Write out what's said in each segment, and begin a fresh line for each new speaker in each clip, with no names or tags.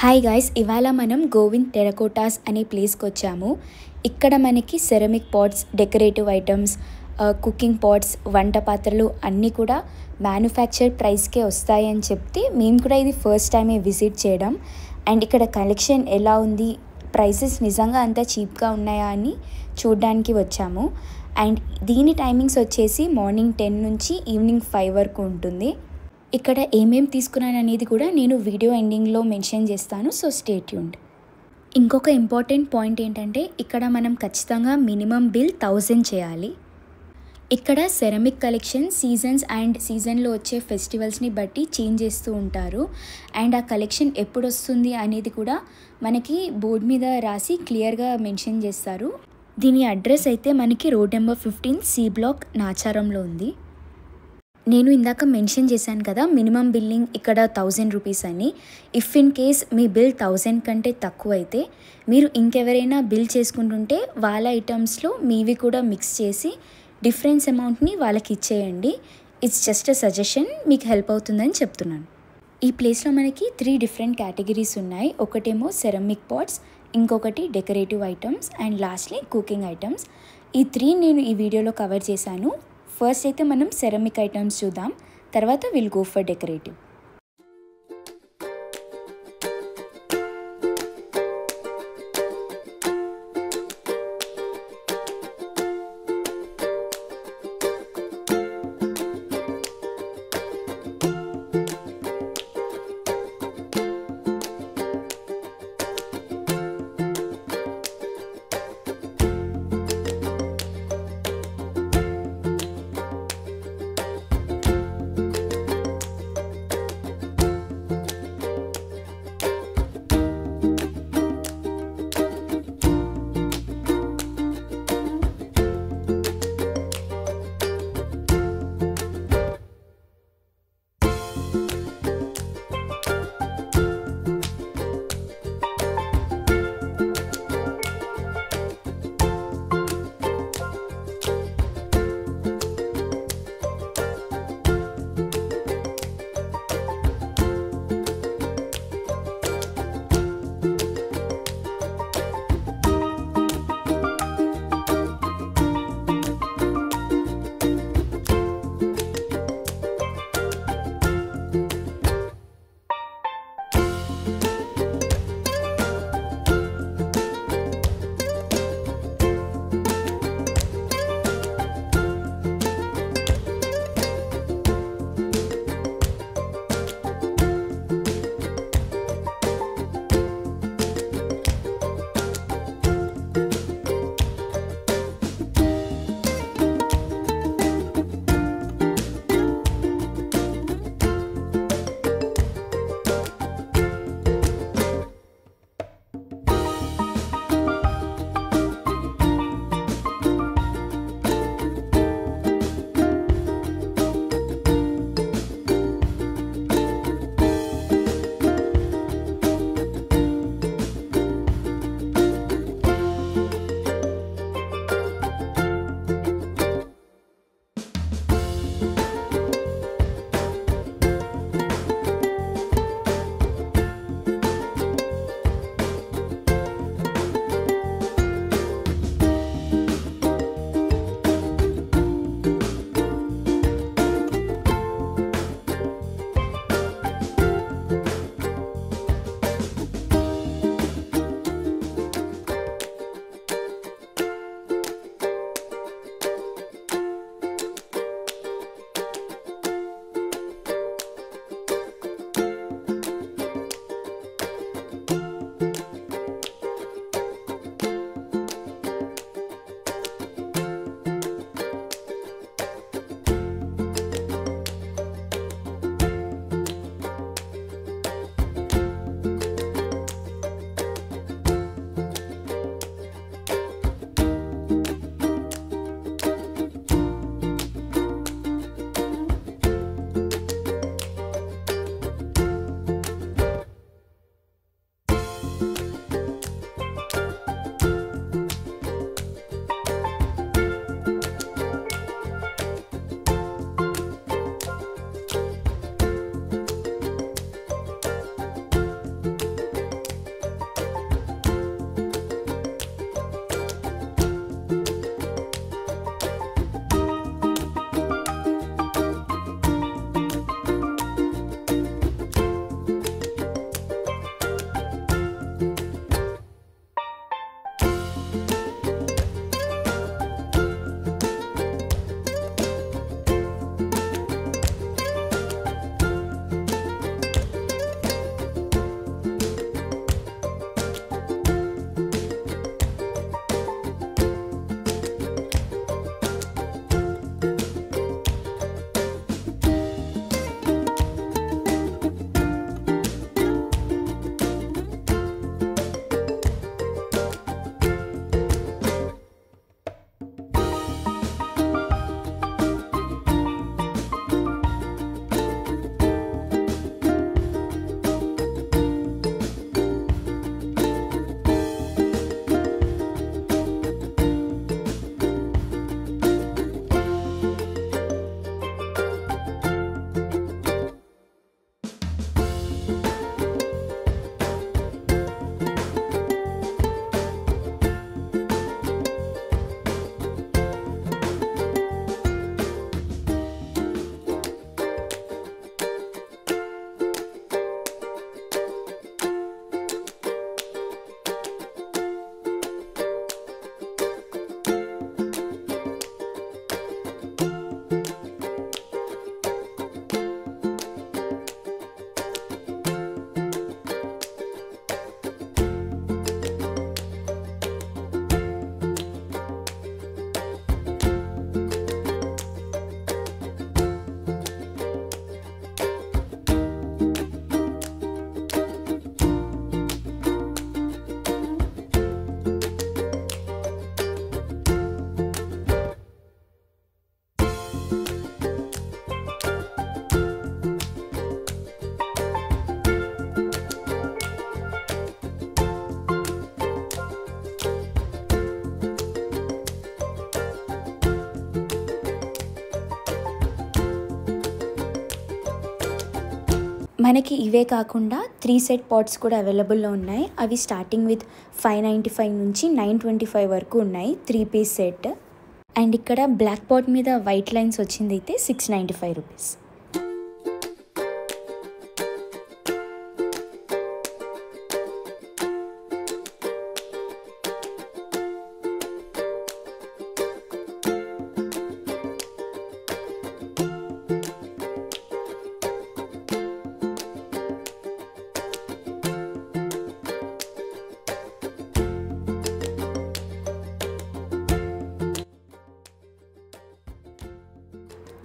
Hi guys, ఇవాళ మనం Govind terracottas అనే ప్లేస్కి వచ్చాము. ఇక్కడ మనకి ceramic pots, decorative items, cooking pots, వంట పాత్రలు అన్నీ కూడా మ్యానుఫ్యాక్చర్ ప్రైస్కే వస్తాయని చెప్తే మేము కూడా ఇది ఫస్ట్ టైమే విజిట్ చేయడం. అండ్ ఇక్కడ కలెక్షన్ ఎలా ఉంది, ప్రైసెస్ నిజంగా అంత చీప్గా ఉన్నాయా అని చూడడానికి వచ్చాము. అండ్ దీని టైమింగ్స్ వచ్చేసి మార్నింగ్ 10 నుంచి ఈవినింగ్ 5 వరకు ఉంటుంది. ఇక్కడ ఏమేమి తీసుకున్నాను అనేది కూడా నేను వీడియో ఎండింగ్లో మెన్షన్ చేస్తాను, సో స్టే ట్యూన్డ్. ఇంకొక ఇంపార్టెంట్ పాయింట్ ఏంటంటే ఇక్కడ మనం ఖచ్చితంగా మినిమం బిల్ 1000 చేయాలి. ఇక్కడ సెరమిక్ కలెక్షన్ సీజన్స్ అండ్ సీజన్లో వచ్చే ఫెస్టివల్స్ని బట్టి చేంజ్ చేస్తూ ఉంటారు. అండ్ ఆ కలెక్షన్ ఎప్పుడు వస్తుంది అనేది కూడా మనకి బోర్డు మీద రాసి క్లియర్గా మెన్షన్ చేస్తారు. దీని అడ్రస్ అయితే మనకి రోడ్ నెంబర్ 15 సి బ్లాక్ నాచారంలో ఉంది. నేను ఇందాక మెన్షన్ చేశాను కదా, మినిమం బిల్లింగ్ ఇక్కడ 1000 రూపీస్ అని. If in case me bill 1000 కంటే తక్కువ అయితే మీరు ఇంకెవరైనా బిల్ చేసుకుంటుంటే వాళ్ళ ఐటమ్స్లో మీవి కూడా మిక్స్ చేసి డిఫరెన్స్ అమౌంట్ని వాళ్ళకి ఇచ్చేయండి. ఇట్స్ జస్ట్ అ సజెషన్, మీకు హెల్ప్ అవుతుందని చెప్తున్నాను. ఈ ప్లేస్లో మనకి 3 డిఫరెంట్ కేటగిరీస్ ఉన్నాయి. ఒకటేమో సెరమిక్ పాట్స్, ఇంకొకటి decorative items and lastly cooking items. ఈ 3 నేను ఈ వీడియోలో కవర్ చేశాను. ఫస్ట్ అయితే మనం సెరమిక్ ఐటమ్స్ చూద్దాం, తర్వాత విల్ గో ఫర్ డెకరేటివ్. మనకి ఇవే కాకుండా 3 సెట్ పాట్స్ కూడా అవైలబుల్లో ఉన్నాయి. అవి స్టార్టింగ్ విత్ 595 నుంచి 925 వరకు ఉన్నాయి 3 పీస్ సెట్. అండ్ ఇక్కడ బ్లాక్ పాట్ మీద వైట్ లైన్స్ వచ్చింది అయితే 695 రూపీస్.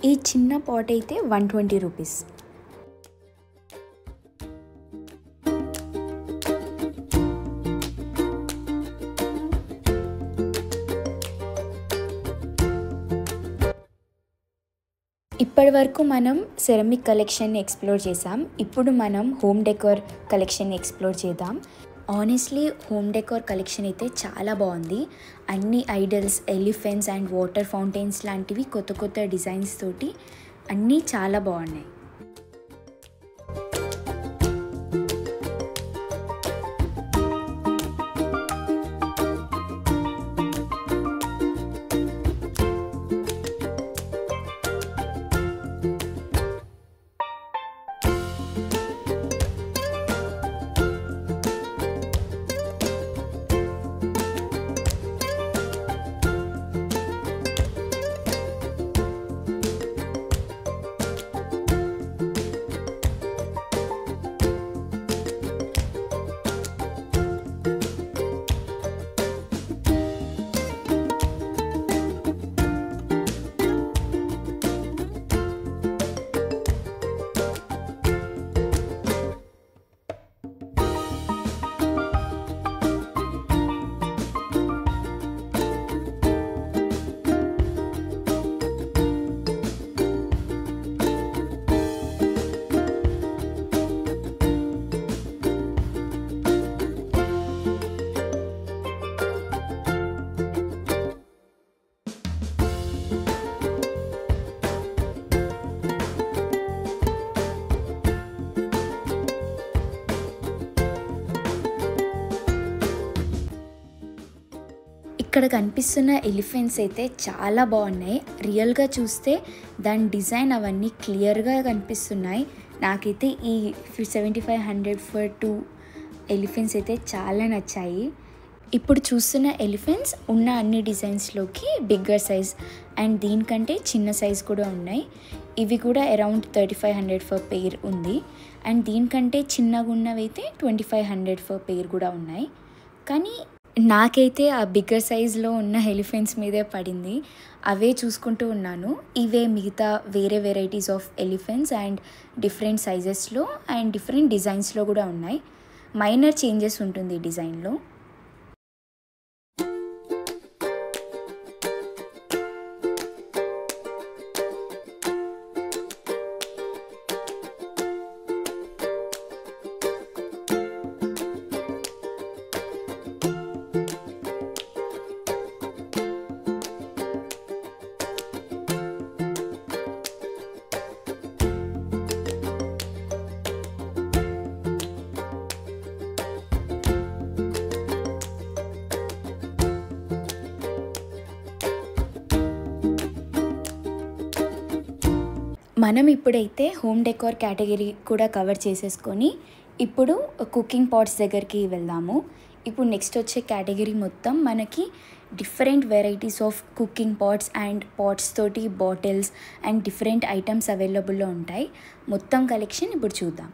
ఈ చిన్న పాట్ అయితే 120 రూపీస్. ఇప్పటి వరకు మనం సెరమిక్ కలెక్షన్ని ఎక్స్ప్లోర్ చేసాం. ఇప్పుడు మనం హోమ్ డెకోర్ కలెక్షన్ని ఎక్స్ప్లోర్ చేద్దాం. ఆనెస్ట్లీ హోమ్ డెకోర్ కలెక్షన్ అయితే చాలా బాగుంది. అన్ని idols, elephants and water fountains లాంటివి కొత్త కొత్త డిజైన్స్ తోటి అన్నీ చాలా బాగున్నాయి. ఇక్కడ కనిపిస్తున్న ఎలిఫెంట్స్ అయితే చాలా బాగున్నాయి. రియల్గా చూస్తే దాని డిజైన్ అవన్నీ క్లియర్గా కనిపిస్తున్నాయి. నాకైతే ఈ 7500 ఫర్ 2 ఎలిఫెంట్స్ అయితే చాలా నచ్చాయి. ఇప్పుడు చూస్తున్న ఎలిఫెంట్స్ ఉన్న అన్ని డిజైన్స్లోకి బిగ్గర్ సైజ్ అండ్ దీనికంటే చిన్న సైజ్ కూడా ఉన్నాయి. ఇవి కూడా అరౌండ్ 3500 ఫర్ పెయిర్ ఉంది. అండ్ దీనికంటే చిన్నగా ఉన్నవి అయితే 2500 ఫర్ పెయిర్ కూడా ఉన్నాయి. కానీ నాకైతే ఆ బిగ్గర్ సైజ్లో ఉన్న ఎలిఫెంట్స్ మీదే పడింది. అవే చూసుకుంటూ ఉన్నాను. ఇవే మిగతా వేరే varieties of elephants and different సైజెస్లో అండ్ డిఫరెంట్ డిజైన్స్లో కూడా ఉన్నాయి. మైనర్ చేంజెస్ ఉంటుంది డిజైన్లో. మనం ఇప్పుడైతే హోమ్ డెకోర్ కేటగిరీ కూడా కవర్ చేసేసుకొని ఇప్పుడు కుకింగ్ పాట్స్ దగ్గరికి వెళ్దాము. ఇప్పుడు నెక్స్ట్ వచ్చే కేటగిరీ మొత్తం మనకి different varieties of cooking pots and pots తోటి బాటిల్స్ అండ్ డిఫరెంట్ ఐటమ్స్ అవైలబుల్లో ఉంటాయి. మొత్తం కలెక్షన్ ఇప్పుడు చూద్దాం.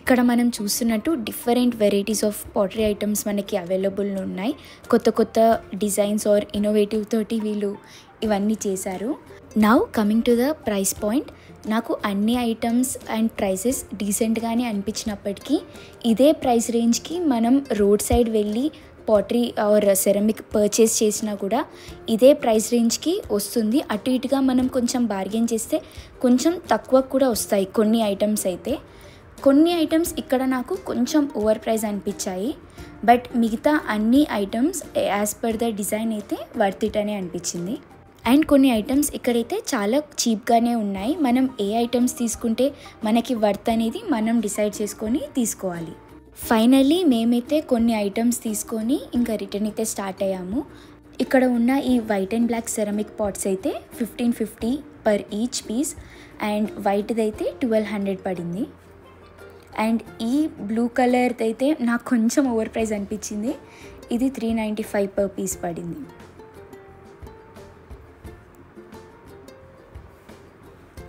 ఇక్కడ మనం చూస్తున్నట్టు different varieties of pottery items మనకి అవైలబుల్ ఉన్నాయి. కొత్త కొత్త డిజైన్స్ ఆర్ ఇన్నోవేటివ్ తోటి వీళ్ళు ఇవన్నీ చేశారు. Now coming to the price point, నాకు అన్ని ఐటమ్స్ అండ్ ప్రైసెస్ డీసెంట్గానే అనిపించినప్పటికీ ఇదే ప్రైస్ రేంజ్కి మనం రోడ్ సైడ్ వెళ్ళి పాటరీ ఆర్ సెరమిక్ పర్చేస్ చేసినా కూడా ఇదే ప్రైస్ రేంజ్కి వస్తుంది. అటు ఇటుగా మనం కొంచెం బార్గెన్ చేస్తే కొంచెం తక్కువ కూడా వస్తాయి కొన్ని ఐటమ్స్ అయితే. కొన్ని ఐటమ్స్ ఇక్కడ నాకు కొంచెం ఓవర్ ప్రైస్ అనిపించాయి, బట్ మిగతా అన్ని items as per the design అయితే వర్త్ ఇట్ అనే అనిపించింది. అండ్ కొన్ని ఐటమ్స్ ఇక్కడైతే చాలా చీప్గానే ఉన్నాయి. మనం ఏ ఐటమ్స్ తీసుకుంటే మనకి వర్త్ అనేది మనం డిసైడ్ చేసుకొని తీసుకోవాలి. ఫైనల్లీ మేమైతే కొన్ని ఐటమ్స్ తీసుకొని ఇంకా రిటర్న్ అయితే స్టార్ట్ అయ్యాము. ఇక్కడ ఉన్న ఈ white and black ceramic pots అయితే 1550 పర్ ఈచ్ పీస్ అండ్ వైట్ది అయితే 1200 పడింది. అండ్ ఈ బ్లూ కలర్ది అయితే నాకు కొంచెం ఓవర్ ప్రైస్ అనిపించింది, ఇది 395 పర్ పీస్ పడింది.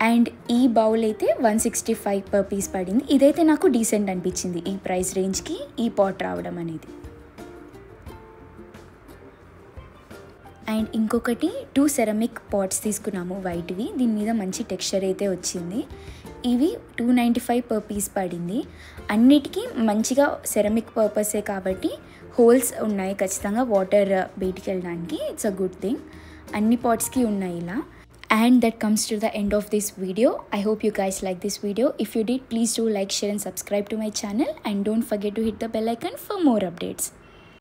అండ్ ఈ బౌల్ అయితే 165 పర్ పీస్ పడింది. ఇదైతే నాకు డీసెంట్ అనిపించింది ఈ ప్రైస్ రేంజ్కి ఈ పాట్ రావడం అనేది. అండ్ ఇంకొకటి 2 సెరమిక్ పాట్స్ తీసుకున్నాము వైట్వి, దీని మీద మంచి టెక్స్చర్ అయితే వచ్చింది. ఇవి 295 పర్ పీస్ పడింది. అన్నిటికీ మంచిగా సెరమిక్ పర్పసే కాబట్టి హోల్స్ ఉన్నాయి ఖచ్చితంగా వాటర్ బయటికి వెళ్ళడానికి. It's a good thing. అన్ని పాట్స్కి ఉన్నాయి ఇలా. And that comes to the end of this video. I hope you guys like this video. If you did, please do like, share and subscribe to my channel, and don't forget to hit the bell icon for more updates.